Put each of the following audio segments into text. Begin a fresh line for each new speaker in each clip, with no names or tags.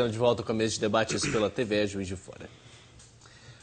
Estamos de volta com a mesa de debates pela TV Juiz de Fora.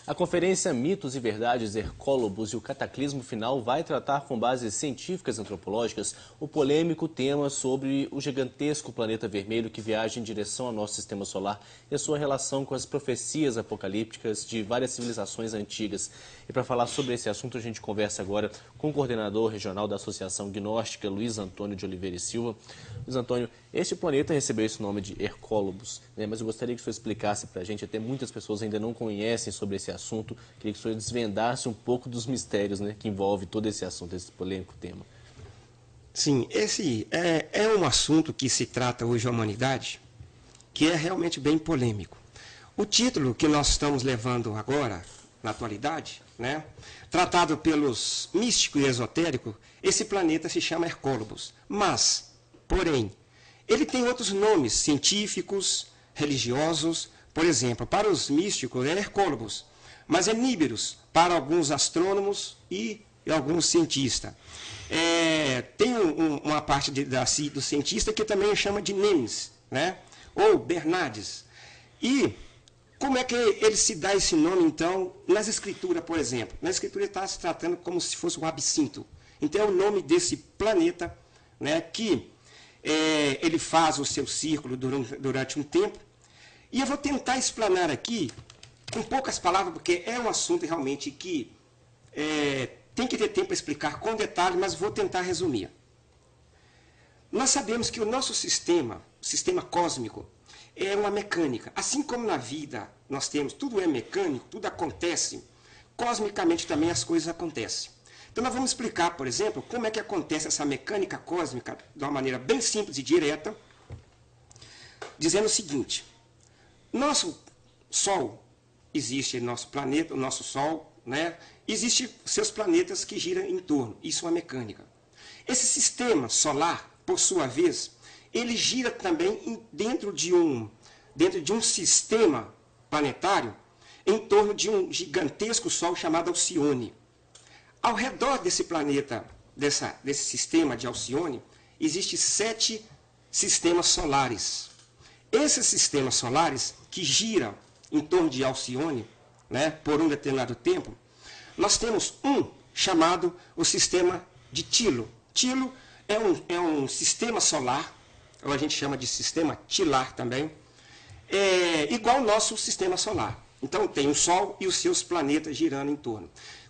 A conferência Mitos e Verdades Hercólobos e o Cataclismo Final vai tratar com bases científicas e antropológicas o polêmico tema sobre o gigantesco planeta vermelho que viaja em direção ao nosso sistema solar e a sua relação com as profecias apocalípticas de várias civilizações antigas. E para falar sobre esse assunto, a gente conversa agora com o coordenador regional da Associação Gnóstica, Luiz Antônio de Oliveira e Silva. Luiz Antônio, este planeta recebeu esse nome de Hercólobos, né? Mas eu gostaria que o senhor explicasse para a gente, até muitas pessoas ainda não conhecem sobre esse assunto, queria que o senhor desvendasse um pouco dos mistérios, né, que envolve todo esse assunto, esse polêmico tema.
Sim, esse é um assunto que se trata hoje a humanidade, que é realmente bem polêmico. O título que nós estamos levando agora, na atualidade, né, tratado pelos místicos e esotéricos, esse planeta se chama Hercólobos. Mas, porém, ele tem outros nomes científicos, religiosos. Por exemplo, para os místicos é Hercólobos, mas é Níberos para alguns astrônomos e alguns cientistas. Tem uma parte do cientista que também chama de Nemes, né, ou Bernardes. E como é que ele se dá esse nome, então, nas escrituras, por exemplo? Na escritura ele está se tratando como se fosse um absinto. Então, é o nome desse planeta, né, que ele faz o seu círculo durante um tempo. E eu vou tentar explanar aqui, com poucas palavras, porque é um assunto realmente que tem que ter tempo para explicar com detalhes, mas vou tentar resumir. Nós sabemos que o nosso sistema, o sistema cósmico, é uma mecânica. Assim como na vida nós temos, tudo é mecânico, tudo acontece, cosmicamente também as coisas acontecem. Então nós vamos explicar, por exemplo, como é que acontece essa mecânica cósmica de uma maneira bem simples e direta, dizendo o seguinte: nosso Sol, existe nosso planeta, o nosso Sol, né? Existem seus planetas que giram em torno, isso é uma mecânica. Esse sistema solar, por sua vez, ele gira também dentro de um sistema planetário em torno de um gigantesco Sol chamado Alcione. Ao redor desse planeta, desse sistema de Alcione, existem 7 sistemas solares. Esses sistemas solares que giram em torno de Alcione, né, por um determinado tempo, nós temos um chamado o sistema de Tilo. Tilo é um sistema solar, ou a gente chama de sistema tilar também, igual ao nosso sistema solar. Então tem o Sol e os seus planetas girando em torno.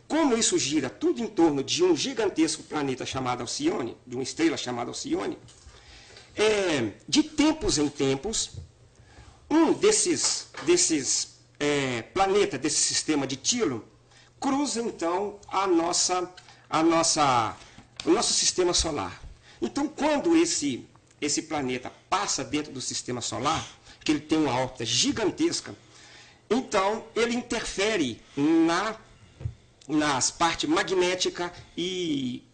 Como isso gira tudo em torno de um gigantesco planeta chamado Alcione, de uma estrela chamada Alcione, de tempos em tempos, um desses planetas desse sistema de Tilo cruza então o nosso sistema solar. Então, quando esse planeta passa dentro do sistema solar, que ele tem uma órbita gigantesca, então ele interfere nas partes magnética e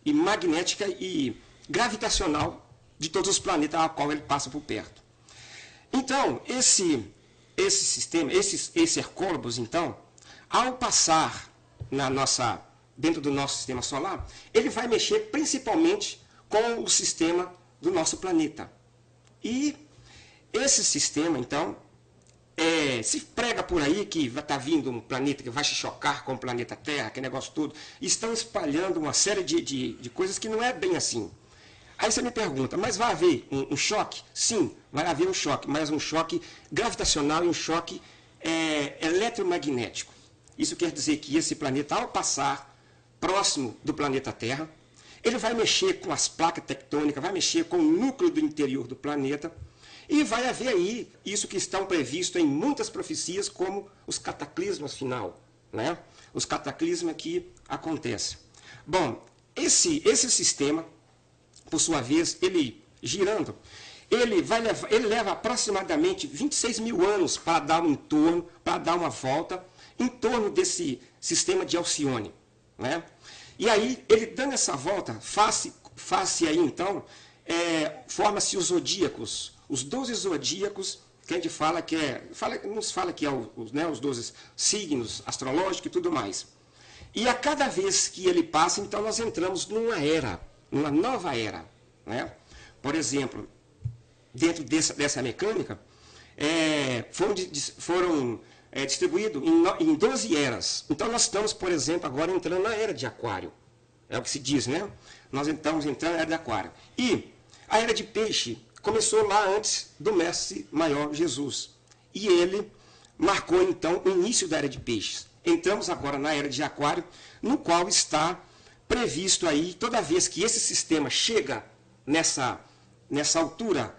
gravitacional de todos os planetas a qual ele passa por perto. Então, esse Hercólobos, então, ao passar dentro do nosso sistema solar, ele vai mexer principalmente com o sistema do nosso planeta. E esse sistema, então, se prega por aí que está vindo um planeta que vai se chocar com o planeta Terra, aquele negócio todo, e estão espalhando uma série de coisas que não é bem assim. Aí você me pergunta, mas vai haver um choque? Sim, vai haver um choque, mas um choque gravitacional e um choque eletromagnético. Isso quer dizer que esse planeta, ao passar próximo do planeta Terra, ele vai mexer com as placas tectônicas, vai mexer com o núcleo do interior do planeta, e vai haver aí isso que estão previsto em muitas profecias, como os cataclismos final, né? Os cataclismos que acontecem. Bom, esse sistema, por sua vez, ele girando, ele leva aproximadamente 26 mil anos para dar uma volta em torno desse sistema de Alcione, né? E aí, ele dando essa volta, face aí então, forma-se os zodíacos, os 12 zodíacos, que a gente fala que nos fala que os 12 signos astrológicos e tudo mais. E a cada vez que ele passa, então nós entramos numa nova era, né? Por exemplo, dentro dessa mecânica, foram distribuídos em 12 eras. Então, nós estamos, por exemplo, agora entrando na era de Aquário. É o que se diz, né? Nós estamos entrando na era de Aquário. E a era de Peixe começou lá antes do Mestre Maior Jesus. E ele marcou, então, o início da era de Peixes. Entramos agora na era de Aquário, no qual está previsto aí, toda vez que esse sistema chega nessa altura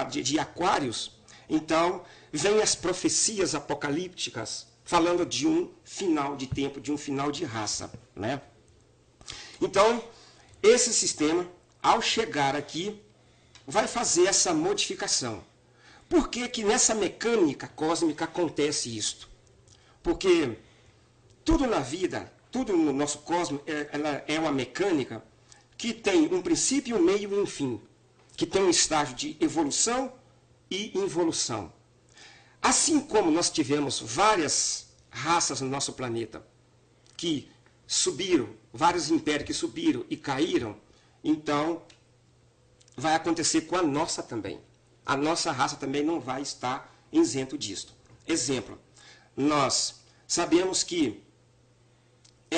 de Aquários, então, vem as profecias apocalípticas falando de um final de tempo, de um final de raça, né? Então, esse sistema, ao chegar aqui, vai fazer essa modificação. Por que que nessa mecânica cósmica acontece isto? Porque tudo na vida, tudo no nosso cosmos, ela é uma mecânica que tem um princípio, um meio e um fim, que tem um estágio de evolução e involução. Assim como nós tivemos várias raças no nosso planeta que subiram, vários impérios que subiram e caíram, então vai acontecer com a nossa também. A nossa raça também não vai estar isento disto. Exemplo, nós sabemos que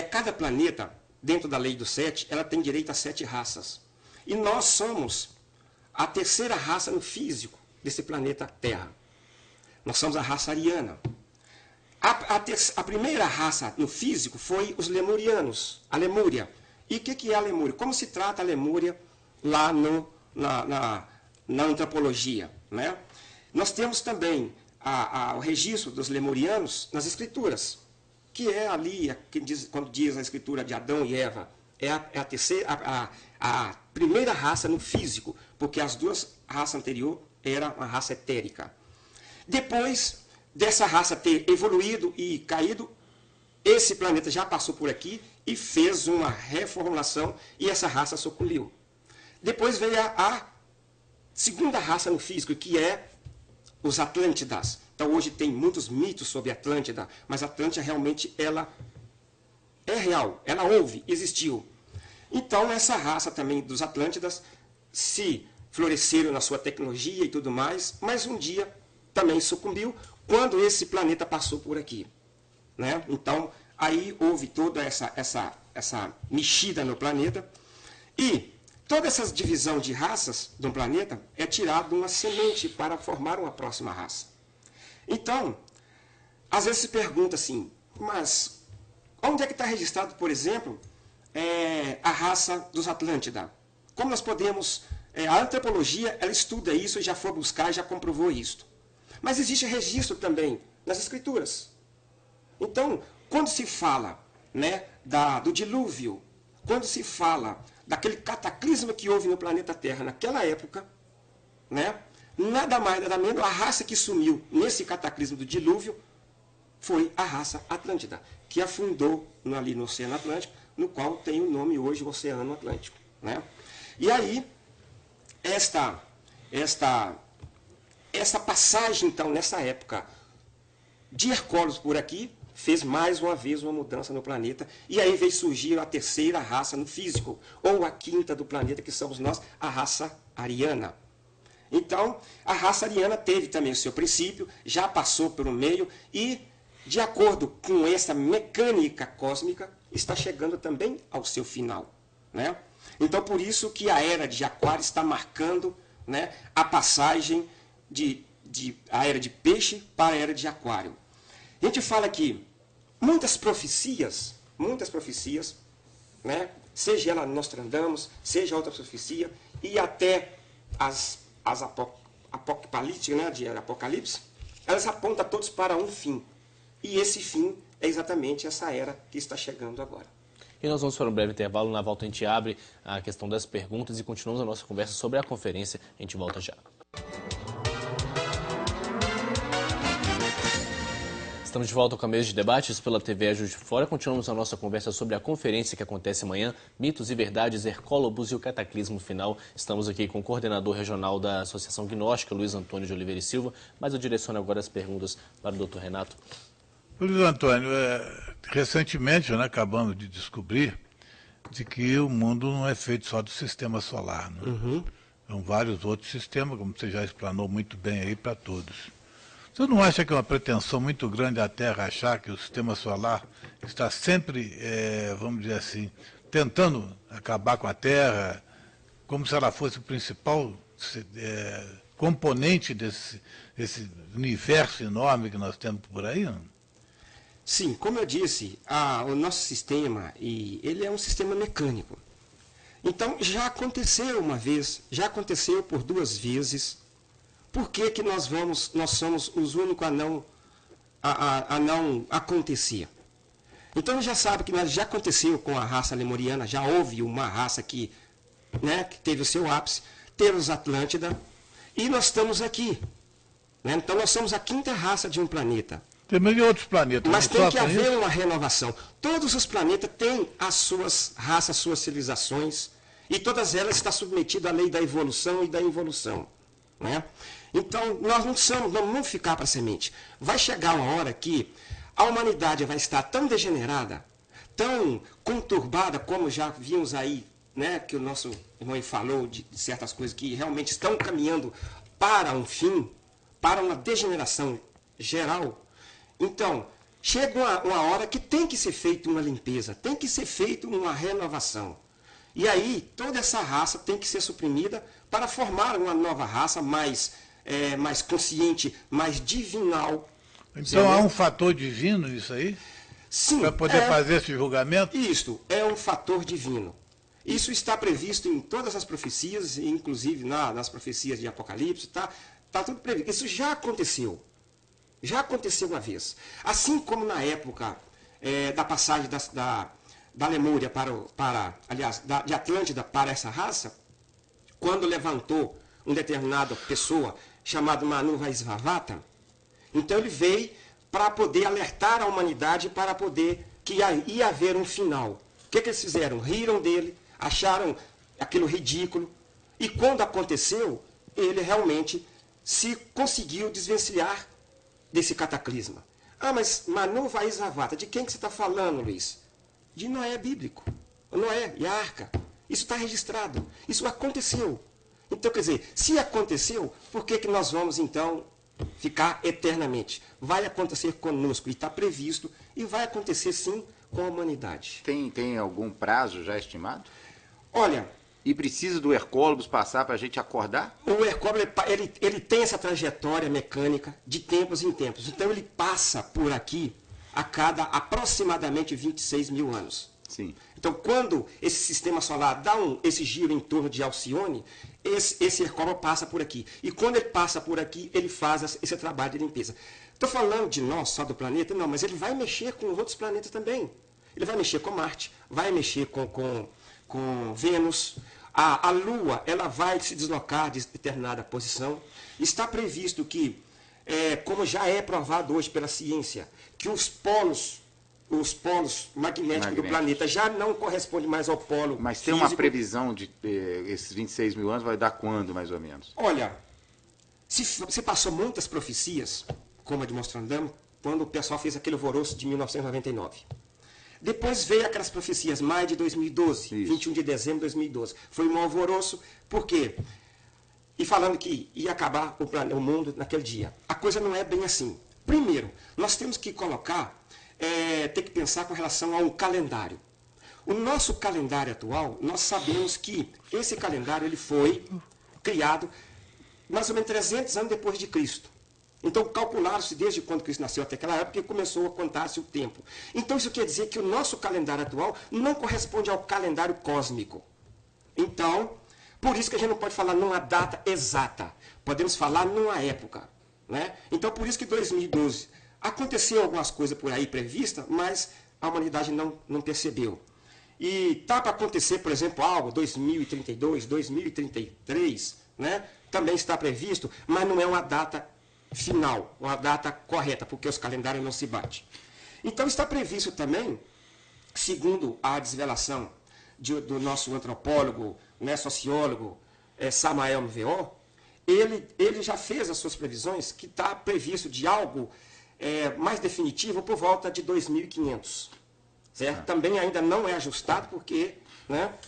cada planeta, dentro da lei do 7, ela tem direito a 7 raças. E nós somos a terceira raça no físico desse planeta Terra. Nós somos a raça ariana. A primeira raça no físico foi os lemurianos, a Lemúria. E o que é a Lemúria? Como se trata a Lemúria lá na antropologia, né? Nós temos também o registro dos lemurianos nas escrituras, que é ali, quando diz a escritura de Adão e Eva, é a primeira raça no físico, porque as duas raças anteriores eram uma raça etérica. Depois dessa raça ter evoluído e caído, esse planeta já passou por aqui e fez uma reformulação e essa raça sucumbiu. Depois veio a segunda raça no físico, que é os Atlântidas. Então hoje tem muitos mitos sobre Atlântida, mas Atlântida realmente ela é real, ela houve, existiu. Então essa raça também dos Atlântidas se floresceram na sua tecnologia e tudo mais, mas um dia também sucumbiu quando esse planeta passou por aqui, né? Então aí houve toda essa mexida no planeta e toda essa divisão de raças de um planeta é tirada de uma semente para formar uma próxima raça. Então, às vezes se pergunta assim, mas onde é que está registrado, por exemplo, a raça dos Atlântida? Como nós podemos... a antropologia, ela estuda isso, já foi buscar, já comprovou isso. Mas existe registro também nas escrituras. Então, quando se fala, né, do dilúvio, quando se fala daquele cataclisma que houve no planeta Terra naquela época, né, nada mais, nada menos, a raça que sumiu nesse cataclisma do dilúvio foi a raça Atlântida, que afundou ali no Oceano Atlântico, no qual tem o nome hoje o Oceano Atlântico, né? E aí, esta passagem, então, nessa época de Hercóleos por aqui, fez mais uma vez uma mudança no planeta, e aí veio surgir a terceira raça no físico, ou a quinta do planeta, que somos nós, a raça ariana. Então, a raça ariana teve também o seu princípio, já passou pelo meio, e, de acordo com essa mecânica cósmica, está chegando também ao seu final, né? Então, por isso que a era de Aquário está marcando, né, a passagem a era de Peixe para a era de Aquário. A gente fala que muitas profecias, né, seja ela Nostradamus, seja outra profecia, e até as apocalípticas, né, de Apocalipse, elas apontam todos para um fim. E esse fim é exatamente essa era que está chegando agora.
E nós vamos para um breve intervalo. Na volta a gente abre a questão das perguntas e continuamos a nossa conversa sobre a conferência. A gente volta já. Estamos de volta com a mesa de debates pela TV Juiz de Fora. Continuamos a nossa conversa sobre a conferência que acontece amanhã, Mitos e Verdades, Hercólobos e o Cataclismo Final. Estamos aqui com o coordenador regional da Associação Gnóstica, Luiz Antônio de Oliveira e Silva, mas eu direciono agora as perguntas para o Dr. Renato.
Luiz Antônio, recentemente nós acabamos de descobrir de que o mundo não é feito só do sistema solar, né? São vários outros sistemas, como você já explanou muito bem aí para todos. Você não acha que é uma pretensão muito grande a Terra achar que o sistema solar está sempre, vamos dizer assim, tentando acabar com a Terra, como se ela fosse o principal componente desse universo enorme que nós temos por aí? Não?
Sim, como eu disse, o nosso sistema, ele é um sistema mecânico. Então, já aconteceu uma vez, já aconteceu por 2 vezes. Por que que nós somos os únicos a não acontecer? Então, já sabe que já aconteceu com a raça lemuriana, já houve uma raça que teve o seu ápice, teve os Atlântida, e nós estamos aqui. Né? Então, nós somos a 5ª raça de um planeta.
Tem mil outros planetas.
Mas tem que haver uma renovação. Todos os planetas têm as suas raças, suas civilizações, e todas elas estão submetidas à lei da evolução e da involução. Né? Então, nós não vamos ficar para a semente. Vai chegar uma hora que a humanidade vai estar tão degenerada, tão conturbada, como já vimos aí, né, que o nosso irmão falou de certas coisas que realmente estão caminhando para um fim, para uma degeneração geral. Então, chega uma hora que tem que ser feita uma limpeza, tem que ser feita uma renovação. E aí, toda essa raça tem que ser suprimida para formar uma nova raça mais consciente, mais divinal.
Então há um fator divino nisso aí?
Sim.
Para poder fazer esse julgamento?
Isto é um fator divino. Isso está previsto em todas as profecias, inclusive nas profecias de Apocalipse, tá tudo previsto. Isso já aconteceu. Já aconteceu uma vez. Assim como na época da passagem da Lemúria de Atlântida para essa raça, quando levantou uma determinada pessoa chamada Manu Vaisravata, então ele veio para poder alertar a humanidade para poder que ia haver um final. O que eles fizeram? Riram dele, acharam aquilo ridículo, e quando aconteceu, ele realmente se conseguiu desvencilhar desse cataclisma. Ah, mas Manu Vaisravata, de quem que você está falando, Luiz? De Noé bíblico. Noé e a arca. Isso está registrado. Isso aconteceu. Então, quer dizer, se aconteceu, por que que nós vamos, então, ficar eternamente? Vai acontecer conosco, e está previsto, e vai acontecer, sim, com a humanidade.
Tem algum prazo já estimado?
Olha...
E precisa do Hercólogos passar para a gente acordar?
O Hercólogos, ele tem essa trajetória mecânica de tempos em tempos. Então, ele passa por aqui a cada aproximadamente 26 mil anos.
Sim.
Então, quando esse sistema solar dá esse giro em torno de Alcione, esse Hercólogos passa por aqui. E quando ele passa por aqui, ele faz esse trabalho de limpeza. Estou falando de nós, só do planeta? Não, mas ele vai mexer com os outros planetas também. Ele vai mexer com Marte, vai mexer com Vênus. A Lua, ela vai se deslocar de determinada posição. Está previsto que, como já é provado hoje pela ciência, que os polos magnéticos do planeta já não correspondem mais ao polo
Mas tem
físico.
uma previsão de esses 26 mil anos, vai dar quando, mais ou menos?
Olha, se passou muitas profecias, como a de Nostradamus, quando o pessoal fez aquele alvoroço de 1999. Depois veio aquelas profecias, maio de 2012,
Isso.
21 de dezembro de 2012. Foi um alvoroço, por quê? E falando que ia acabar o mundo naquele dia. A coisa não é bem assim. Primeiro, nós temos que ter que pensar com relação a um calendário. O nosso calendário atual, nós sabemos que esse calendário ele foi criado mais ou menos 300 anos depois de Cristo. Então, calcularam-se desde quando Cristo nasceu até aquela época e começou a contar-se o tempo. Então, isso quer dizer que o nosso calendário atual não corresponde ao calendário cósmico. Então, por isso que a gente não pode falar numa data exata. Podemos falar numa época. Né? Então, por isso que 2012 aconteceu algumas coisas por aí previstas, mas a humanidade não percebeu. E está para acontecer, por exemplo, algo 2032, 2033, né? Também está previsto, mas não é uma data final, uma data correta, porque os calendários não se batem. Então está previsto também, segundo a desvelação do nosso antropólogo, né, sociólogo, Samael MVO, ele já fez as suas previsões, que está previsto de algo mais definitivo por volta de 2500. Certo? Também ainda não é ajustado, porque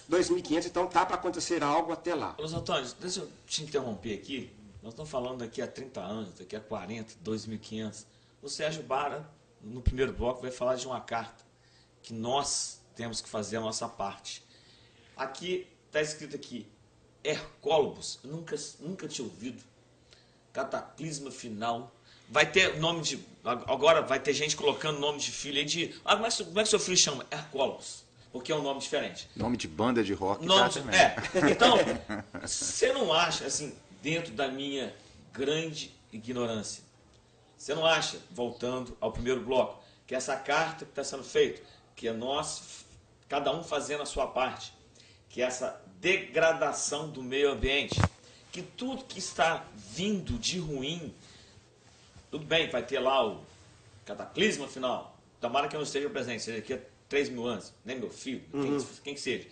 2500, então está para acontecer algo até lá.
Luiz Antônio, deixa eu te interromper aqui, Nós estamos falando daqui a 30 anos, daqui a 40, 2.500. O Sérgio Bara, no primeiro bloco, vai falar de uma carta que nós temos que fazer a nossa parte. Aqui, está escrito aqui, Hercólogos, nunca tinha ouvido. Cataclisma final. Vai ter nome de... Agora vai ter gente colocando nome de filho aí de... como é que seu filho chama? Hercólogos. Porque é um nome diferente.
Nome de banda de rock.
Nome,
tá também.
Então, você não acha, assim, dentro da minha grande ignorância, você não acha, voltando ao primeiro bloco, que essa carta que está sendo feita, que é nós, cada um fazendo a sua parte, que essa degradação do meio ambiente, que tudo que está vindo de ruim, tudo bem, vai ter lá o cataclisma final, tomara que eu não esteja presente, seja daqui a 3.000 anos, nem meu filho, quem que seja.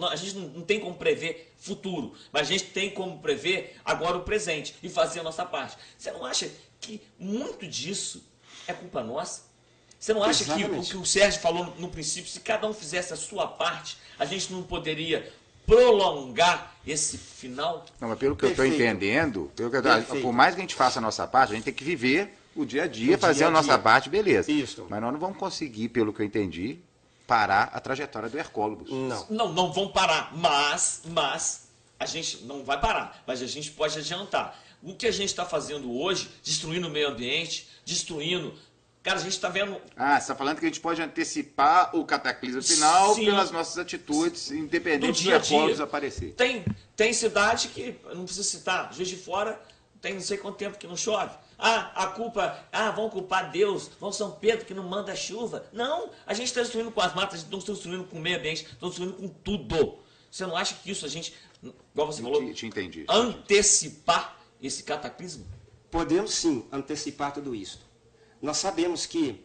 A gente não tem como prever futuro, mas a gente tem como prever agora o presente e fazer a nossa parte. Você não acha que muito disso é culpa nossa? Você não acha que o que o Sérgio falou no princípio, se cada um fizesse a sua parte, a gente não poderia prolongar esse final?
Não, mas pelo que eu estou entendendo, por mais que a gente faça a nossa parte, a gente tem que viver o dia a dia, fazer a nossa parte, beleza.
Isso.
Mas nós não vamos conseguir, pelo que eu entendi, parar a trajetória do Hercólogos.
Não vão parar, mas a gente não vai parar, mas a gente pode adiantar. O que a gente está fazendo hoje, destruindo o meio ambiente, destruindo... Cara, a gente está vendo...
Ah, você está falando que a gente pode antecipar o cataclismo final pelas nossas atitudes, independente do Hercólogos aparecer.
Tem cidade que, não preciso citar, Juiz de Fora, tem não sei quanto tempo que não chove. A culpa, vão culpar Deus, vão São Pedro que não manda chuva. Não, a gente está destruindo com as matas, estamos destruindo com o meio ambiente, estamos destruindo com tudo. Você não acha que isso a gente, igual você falou,
te entendi.
Antecipar esse cataclismo?
Podemos sim antecipar tudo isso. Nós sabemos que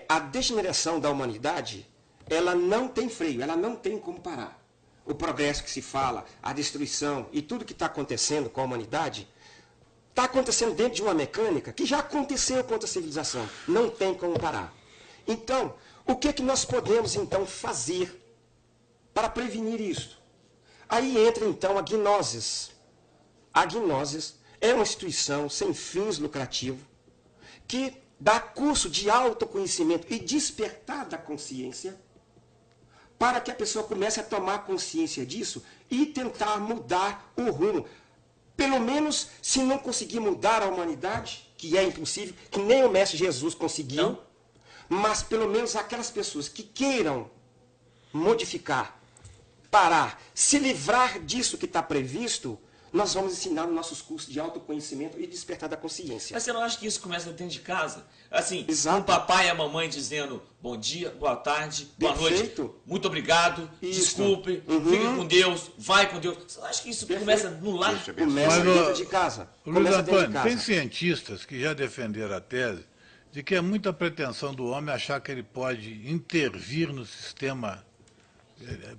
a degeneração da humanidade, ela não tem freio, ela não tem como parar. O progresso que se fala, a destruição e tudo que está acontecendo com a humanidade, está acontecendo dentro de uma mecânica que já aconteceu com outra civilização. Não tem como parar. Então, o que nós podemos então fazer para prevenir isso? Aí entra então a Gnosis. A Gnosis é uma instituição sem fins lucrativos que dá curso de autoconhecimento e despertar da consciência para que a pessoa comece a tomar consciência disso e tentar mudar o rumo. Pelo menos, se não conseguir mudar a humanidade, que é impossível, que nem o Mestre Jesus conseguiu, não. Mas pelo menos aquelas pessoas que queiram modificar, parar, se livrar disso que está previsto, nós vamos ensinar nos nossos cursos de autoconhecimento e despertar da consciência.
Mas você não acha que isso começa dentro de casa? Assim,
Exato.
O papai e a mamãe dizendo bom dia, boa tarde, boa noite, muito obrigado, desculpe, fique com Deus, vai com Deus. Você não acha que isso começa no lar?
Começa dentro de casa.
Luiz Antônio, tem cientistas que já defenderam a tese de que é muita pretensão do homem achar que ele pode intervir no sistema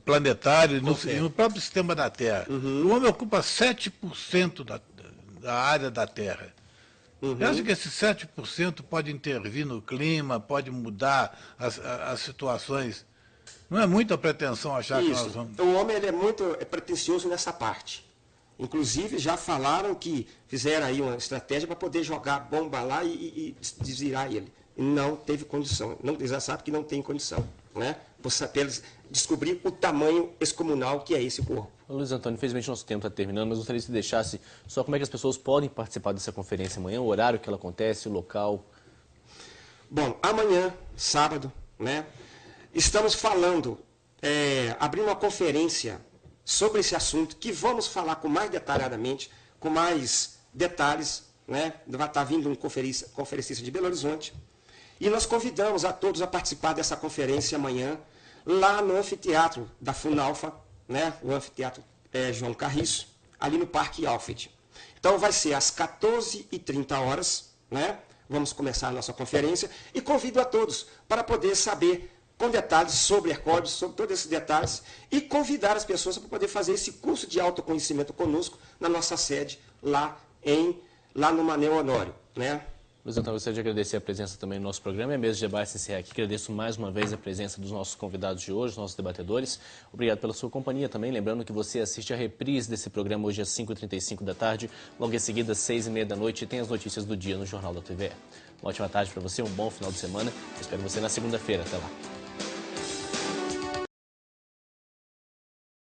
planetário e no próprio sistema da Terra. O homem ocupa 7% da área da Terra. Você acha que esse 7% pode intervir no clima, pode mudar as situações? Não é muita pretensão achar que nós vamos...
O homem ele é muito pretensioso nessa parte. Inclusive, já falaram que fizeram aí uma estratégia para poder jogar bomba lá e desvirar ele. Não teve condição. Eles já sabem que não tem condição, né? Para descobrir o tamanho excomunal que é esse corpo.
Luiz Antônio, infelizmente nosso tempo está terminando, mas gostaria que você deixasse só como é que as pessoas podem participar dessa conferência amanhã, o horário que ela acontece, o local.
Bom, amanhã, sábado, né, estamos falando, abrindo uma conferência sobre esse assunto, que vamos falar com mais detalhadamente, com mais detalhes, né, vai estar vindo um conferencista de Belo Horizonte, e nós convidamos a todos a participar dessa conferência amanhã, lá no anfiteatro da Funalfa, né, o anfiteatro João Carriço, ali no Parque Alfred. Então vai ser às 14h30, né, vamos começar a nossa conferência, e convido a todos para poder saber com detalhes sobre Hercólogos, sobre todos esses detalhes, e convidar as pessoas para poder fazer esse curso de autoconhecimento conosco na nossa sede, lá no Manuel Honório, né?
Luiz Antônio, gostaria de agradecer a presença também no nosso programa. É mesmo de debate encerrar aqui. Agradeço mais uma vez a presença dos nossos convidados de hoje, nossos debatedores. Obrigado pela sua companhia também. Lembrando que você assiste a reprise desse programa hoje às 5h35 da tarde. Logo em seguida, às 6h30 da noite, tem as notícias do dia no Jornal da TVE. Uma ótima tarde para você, um bom final de semana. Espero você na segunda-feira. Até lá.